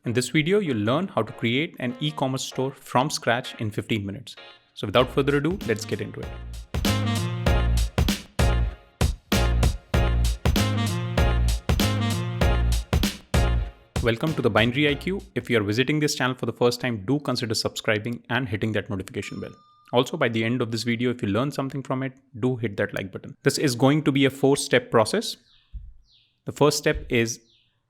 In this video, you'll learn how to create an e-commerce store from scratch in 15 minutes. So without further ado, let's get into it. Welcome to the Binary IQ. If you are visiting this channel for the first time, do consider subscribing and hitting that notification bell. Also, by the end of this video, if you learn something from it, do hit that like button. This is going to be a 4-step process. The first step is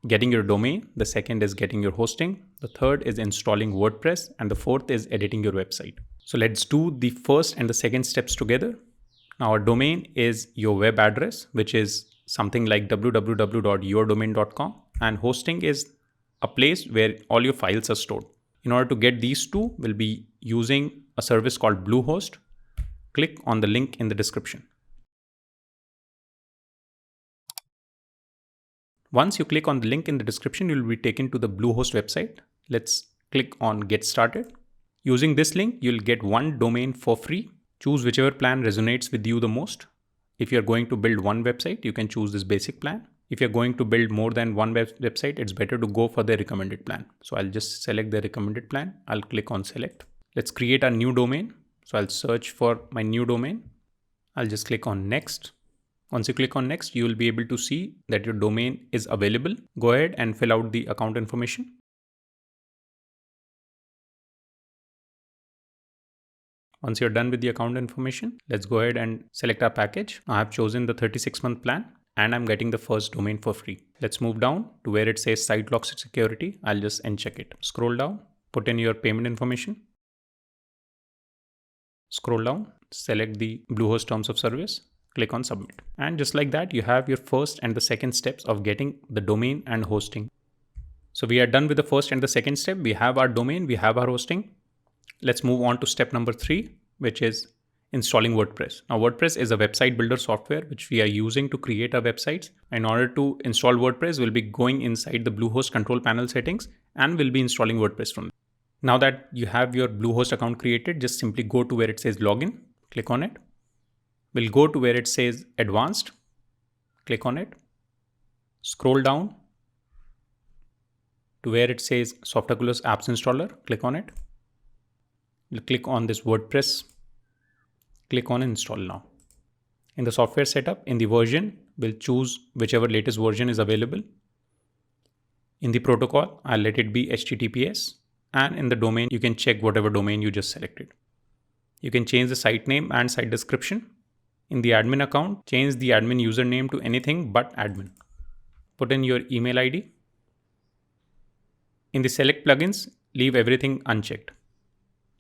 getting your domain. The second is getting your hosting. The third is installing WordPress. And the fourth is editing your website. So let's do the first and the second steps together. Now our domain is your web address, which is something like www.yourdomain.com. And hosting is a place where all your files are stored. In order to get these two, we'll be using a service called Bluehost. Click on the link in the description. Once you click on the link in the description, you'll be taken to the Bluehost website. Let's click on Get Started. Using this link, you'll get one domain for free. Choose whichever plan resonates with you the most. If you're going to build one website, you can choose this basic plan. If you're going to build more than one website, it's better to go for the recommended plan. So I'll just select the recommended plan. I'll click on Select. Let's create a new domain. So I'll search for my new domain. I'll just click on Next. Once you click on Next, you will be able to see that your domain is available. Go ahead and fill out the account information. Once you're done with the account information, let's go ahead and select our package. I have chosen the 36-month plan and I'm getting the first domain for free. Let's move down to where it says Site Locks Security. I'll just uncheck it. Scroll down, put in your payment information. Scroll down, select the Bluehost Terms of Service. Click on Submit. And just like that, you have your first and the second steps of getting the domain and hosting. So we are done with the first and the second step. We have our domain, we have our hosting. Let's move on to step number 3, which is installing WordPress. Now, WordPress is a website builder software which we are using to create our websites. In order to install WordPress, we'll be going inside the Bluehost control panel settings and we'll be installing WordPress from there. Now that you have your Bluehost account created, just simply go to where it says Login, click on it. We'll go to where it says Advanced, click on it, scroll down to where it says Softaculous Apps Installer, click on it. We'll click on this WordPress, click on Install Now. In the software setup, in the version, we'll choose whichever latest version is available. In the protocol, I'll let it be HTTPS, and in the domain, you can check whatever domain you just selected. You can change the site name and site description. In the admin account, change the admin username to anything but admin. Put in your email ID. In the select plugins, leave everything unchecked.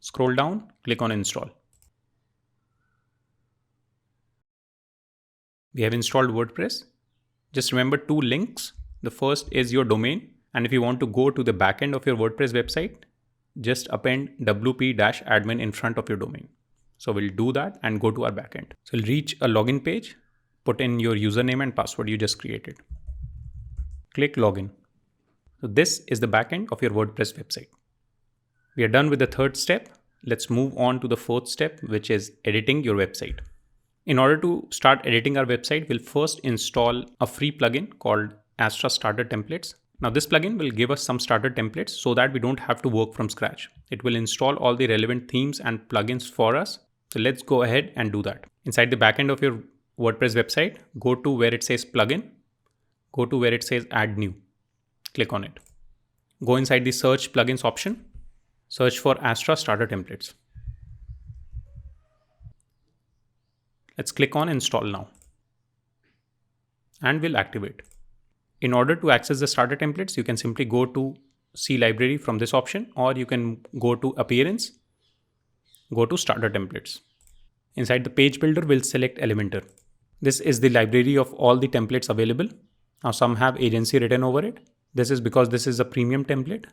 Scroll down, click on Install. We have installed WordPress. Just remember 2 links. The first is your domain. And if you want to go to the backend of your WordPress website, just append wp-admin in front of your domain. So we'll do that and go to our backend. So we'll reach a login page, put in your username and password you just created. Click login. So this is the backend of your WordPress website. We are done with the third step. Let's move on to the fourth step, which is editing your website. In order to start editing our website, we'll first install a free plugin called Astra Starter Templates. Now this plugin will give us some starter templates so that we don't have to work from scratch. It will install all the relevant themes and plugins for us. So let's go ahead and do that. Inside the backend of your WordPress website, go to where it says plugin, go to where it says add new, click on it. Go inside the search plugins option, search for Astra Starter Templates. Let's click on install now and we'll activate. In order to access the starter templates, you can simply go to See Library from this option, or you can go to Appearance, go to Starter Templates. Inside the page builder, we'll select Elementor. This is the library of all the templates available. Now some have agency written over it. This is because this is a premium template.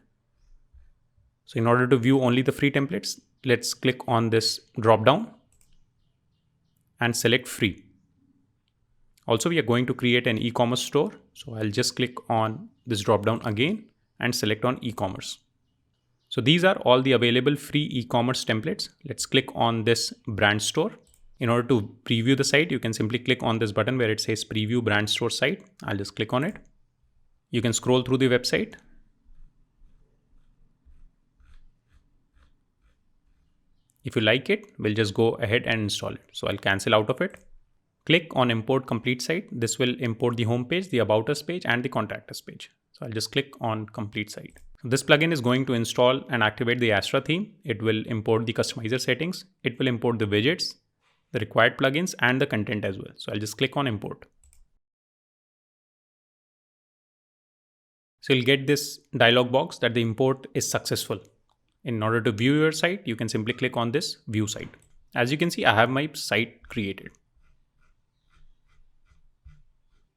So in order to view only the free templates, let's click on this drop down and select free. Also, we are going to create an e-commerce store. So I'll just click on this drop down again and select on e-commerce. So these are all the available free e-commerce templates. Let's click on this brand store. In order to preview the site, you can simply click on this button where it says preview brand store site. I'll just click on it. You can scroll through the website. If you like it, we'll just go ahead and install it. So I'll cancel out of it. Click on import complete site. This will import the home page, the about us page, and the contact us page. So I'll just click on complete site. So this plugin is going to install and activate the Astra theme. It will import the customizer settings. It will import the widgets, the required plugins, and the content as well. So I'll just click on import. So you'll get this dialog box that the import is successful. In order to view your site, you can simply click on this view site. As you can see, I have my site created.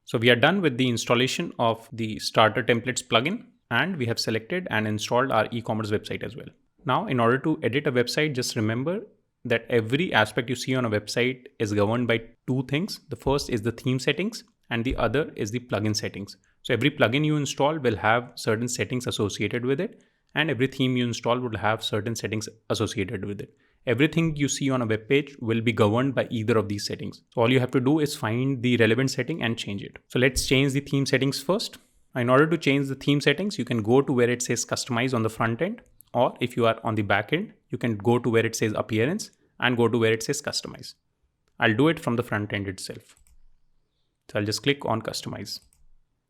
So we are done with the installation of the starter templates plugin, and we have selected and installed our e-commerce website as well. Now, in order to edit a website, just remember that every aspect you see on a website is governed by two things. The first is the theme settings and the other is the plugin settings. So every plugin you install will have certain settings associated with it, and every theme you install will have certain settings associated with it. Everything you see on a web page will be governed by either of these settings. So all you have to do is find the relevant setting and change it. So let's change the theme settings first. In order to change the theme settings, you can go to where it says customize on the front end, or if you are on the back end, you can go to where it says appearance and go to where it says customize. I'll do it from the front end itself. So I'll just click on customize.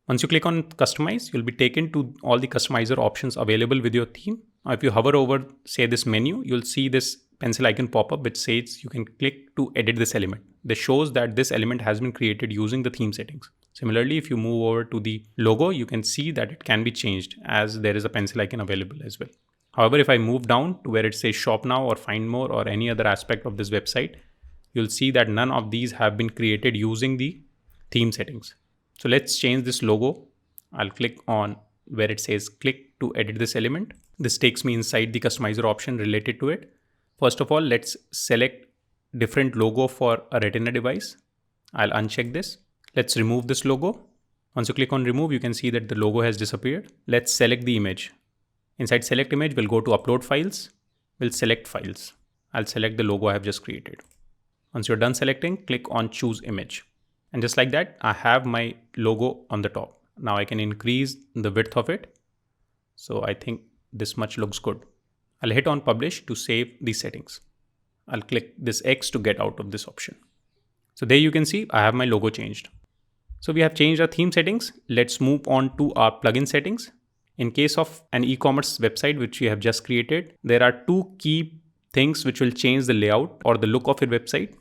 Once you click on customize, you'll be taken to all the customizer options available with your theme. Now, if you hover over, say, this menu, you'll see this pencil icon pop up which says you can click to edit this element. This shows that this element has been created using the theme settings. Similarly, if you move over to the logo, you can see that it can be changed as there is a pencil icon available as well. However, if I move down to where it says shop now or find more or any other aspect of this website, you'll see that none of these have been created using the theme settings. So let's change this logo. I'll click on where it says click to edit this element. This takes me inside the customizer option related to it. First of all, let's select different logo for a Retina device. I'll uncheck this. Let's remove this logo. Once you click on remove, you can see that the logo has disappeared. Let's select the image. Inside select image, we'll go to upload files. We'll select files. I'll select the logo I have just created. Once you're done selecting, click on choose image. And just like that, I have my logo on the top. Now I can increase the width of it. So I think this much looks good. I'll hit on publish to save these settings. I'll click this X to get out of this option. So there you can see I have my logo changed. So we have changed our theme settings. Let's move on to our plugin settings. In case of an e-commerce website which we have just created, there are two key things which will change the layout or the look of your website.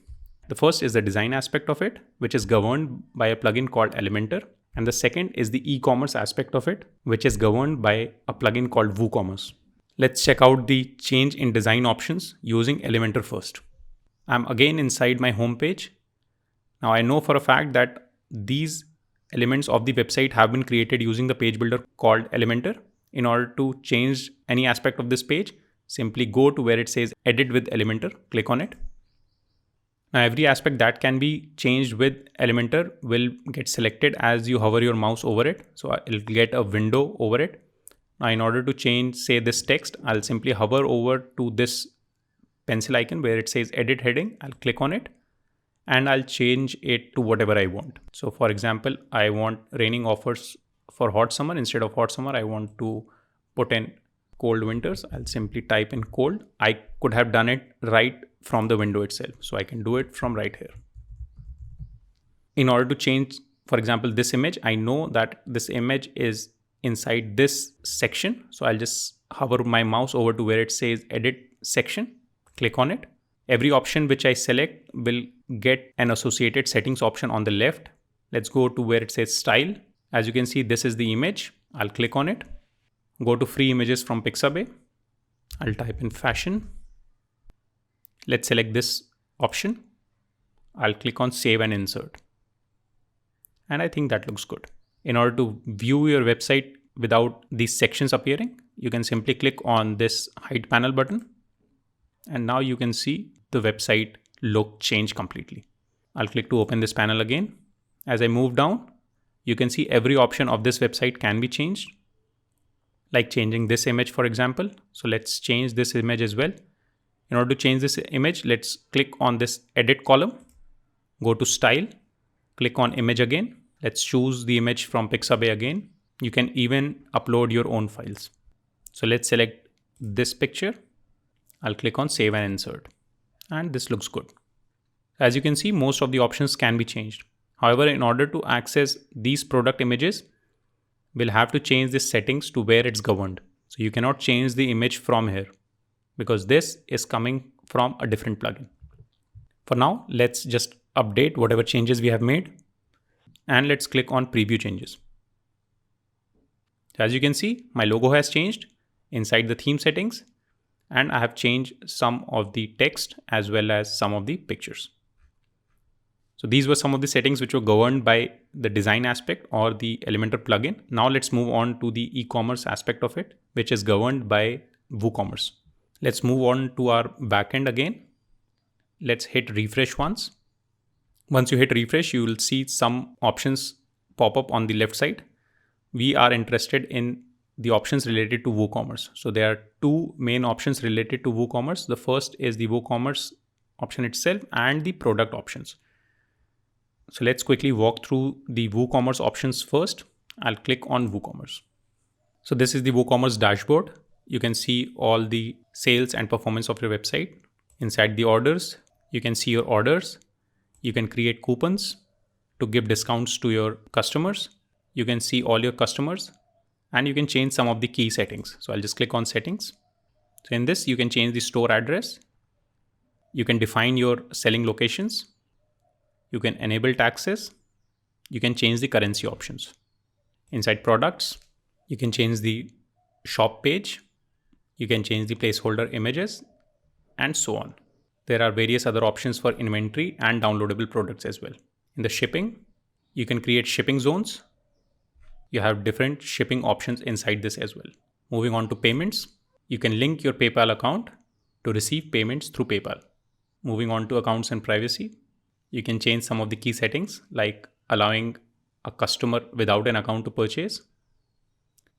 The first is the design aspect of it, which is governed by a plugin called Elementor. And the second is the e-commerce aspect of it, which is governed by a plugin called WooCommerce. Let's check out the change in design options using Elementor first. I'm again inside my home page. Now I know for a fact that these elements of the website have been created using the page builder called Elementor. In order to change any aspect of this page, simply go to where it says edit with Elementor, click on it. Now every aspect that can be changed with Elementor will get selected as you hover your mouse over it. So it'll get a window over it. Now in order to change, say, this text, I'll simply hover over to this pencil icon where it says edit heading. I'll click on it and I'll change it to whatever I want. So for example, I want raining offers for hot summer. Instead of hot summer, I want to put in cold winters. I'll simply type in cold. I could have done it right from the window itself. So I can do it from right here. In order to change, for example, this image, I know that this image is inside this section. So I'll just hover my mouse over to where it says edit section, click on it. Every option which I select will get an associated settings option on the left. Let's go to where it says style. As you can see, this is the image. I'll click on it. Go to free images from Pixabay. I'll type in fashion. Let's select this option. I'll click on save and insert. And I think that looks good. In order to view your website without these sections appearing, you can simply click on this hide panel button. And now you can see the website look change completely. I'll click to open this panel again. As I move down, you can see every option of this website can be changed. Like changing this image, for example. So let's change this image as well. In order to change this image, let's click on this edit column, go to style, click on image again. Let's choose the image from Pixabay again. You can even upload your own files. So let's select this picture. I'll click on save and insert. And this looks good. As you can see, most of the options can be changed. However, in order to access these product images, we'll have to change the settings to where it's governed. So you cannot change the image from here because this is coming from a different plugin. For now, let's just update whatever changes we have made and let's click on preview changes. As you can see, my logo has changed inside the theme settings and I have changed some of the text as well as some of the pictures. So these were some of the settings which were governed by the design aspect or the Elementor plugin. Now let's move on to the e-commerce aspect of it, which is governed by WooCommerce. Let's move on to our backend again. Let's hit refresh once. Once you hit refresh, you will see some options pop up on the left side. We are interested in the options related to WooCommerce. So there are two main options related to WooCommerce. The first is the WooCommerce option itself and the product options. So let's quickly walk through the WooCommerce options first. I'll click on WooCommerce. So this is the WooCommerce dashboard. You can see all the sales and performance of your website. Inside the orders, you can see your orders. You can create coupons to give discounts to your customers. You can see all your customers and you can change some of the key settings. So I'll just click on settings. So in this, you can change the store address. You can define your selling locations. You can enable taxes. You can change the currency options. Inside products, you can change the shop page. You can change the placeholder images and so on. There are various other options for inventory and downloadable products as well. In the shipping, you can create shipping zones. You have different shipping options inside this as well. Moving on to payments, you can link your PayPal account to receive payments through PayPal. Moving on to accounts and privacy, you can change some of the key settings like allowing a customer without an account to purchase.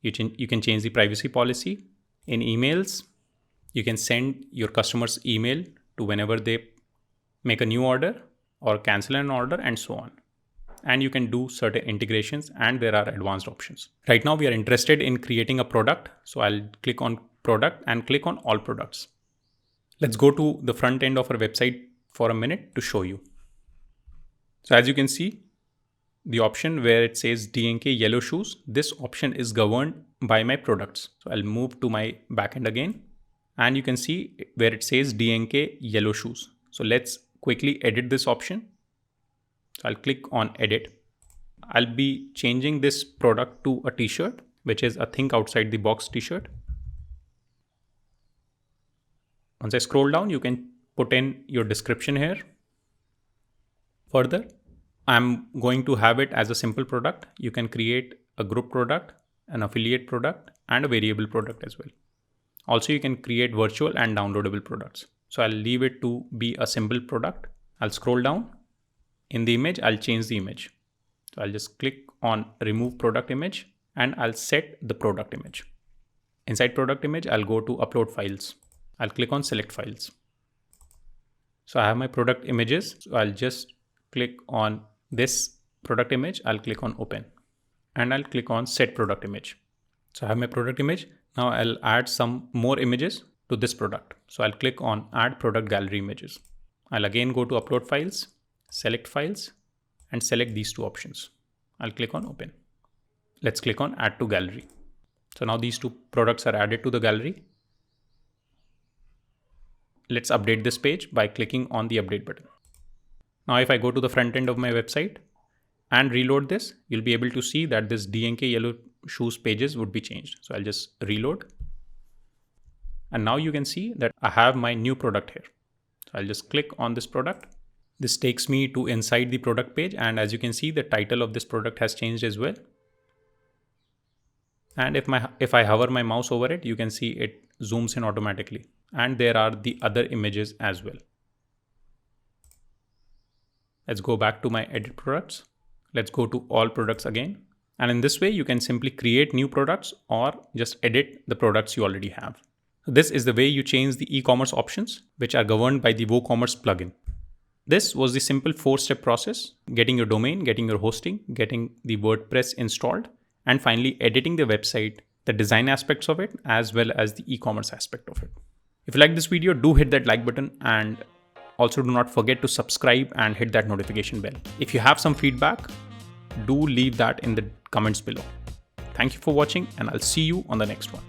You can change the privacy policy. In emails, you can send your customer's email to whenever they make a new order or cancel an order and so on. And you can do certain integrations and there are advanced options. Right now we are interested in creating a product. So I'll click on product and click on all products. Let's go to the front end of our website for a minute to show you. So as you can see, the option where it says DNK yellow shoes, this option is governed by my products. So I'll move to my backend again and you can see where it says DNK yellow shoes. So let's quickly edit this option. So I'll click on edit. I'll be changing this product to a t-shirt, which is a think outside the box t-shirt. Once I scroll down, you can put in your description here. Further, I'm going to have it as a simple product. You can create a group product, an affiliate product, and a variable product as well. Also, you can create virtual and downloadable products. So I'll leave it to be a simple product. I'll scroll down. In the image, I'll change the image. So I'll just click on remove product image and I'll set the product image. Inside product image, I'll go to upload files. I'll click on select files. So I have my product images. So I'll just click on this product image. I'll click on open and I'll click on set product image. So I have my product image. Now I'll add some more images to this product. So I'll click on add product gallery images. I'll again go to upload files, select files and select these two options. I'll click on open. Let's click on add to gallery. So now these two products are added to the gallery. Let's update this page by clicking on the update button. Now if I go to the front end of my website and reload this, you'll be able to see that this DNK yellow shoes pages would be changed. So I'll just reload. And now you can see that I have my new product here. So I'll just click on this product. This takes me to inside the product page. And as you can see, the title of this product has changed as well. And if I hover my mouse over it, you can see it zooms in automatically. And there are the other images as well. Let's go back to my edit products. Let's go to all products again. And in this way, you can simply create new products or just edit the products you already have. So this is the way you change the e-commerce options, which are governed by the WooCommerce plugin. This was the simple 4-step process: getting your domain, getting your hosting, getting the WordPress installed, and finally editing the website, the design aspects of it, as well as the e-commerce aspect of it. If you like this video, do hit that like button, and also do not forget to subscribe and hit that notification bell. If you have some feedback, do leave that in the comments below. Thank you for watching, and I'll see you on the next one.